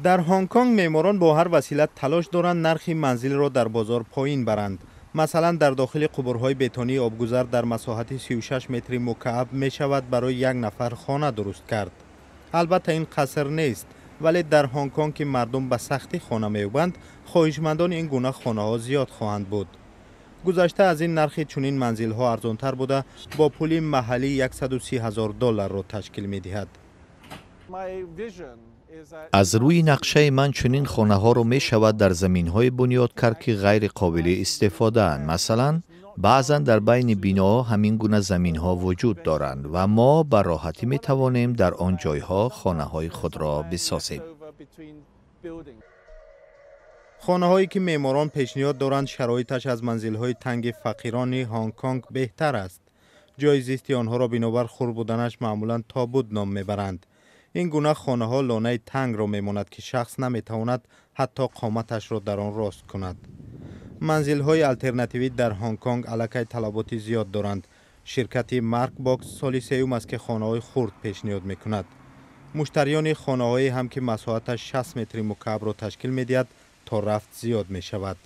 در هنگ کنگ معماران با هر وسیله تلاش دارند نرخ منزل را در بازار پایین برند. مثلا در داخل قبورهای بتونی آبگذر در مساحت 36 متر مکعب می شود برای یک نفر خانه درست کرد. البته این قصر نیست، ولی در هنگ کنگ که مردم به سختی خانه می‌یابند، خواهشمندان این گونه خانه ها زیاد خواهند بود. گذشته از این نرخ چنین منزل ها ارزانتر بوده با پول محلی $130,000 را تشکیل می دهد. از روی نقشه من چنین خانه ها رو می شود در زمین های بنیاد کرد که غیر قابل استفاده اند. مثلا بعضا در بین بیناها همین گونه زمین ها وجود دارند و ما به راحتی می توانیم در آن جایها خانه های خود را بسازیم. خانه هایی که معماران پیشنهاد دارند شرایطش از منزل های تنگ فقیران هنگ کنگ بهتر است. جای زیستی آنها را بنابر خرد بودنش معمولا تابوت نام میبرند. این گونه خانه ها لانه تنگ را میماند که شخص نمیتواند حتی قامتش را در آن راست کند. منزل های الترناتیوی در هنگ کنگ الکی طلبات زیاد دارند. شرکت مارک باکس سالی سوم است که خانه های خرد پیشنهاد میکند. مشتریان خانه های هم که مساحتش 60 متر مکعب را تشکیل میدهد تا رفت زیاد می شود.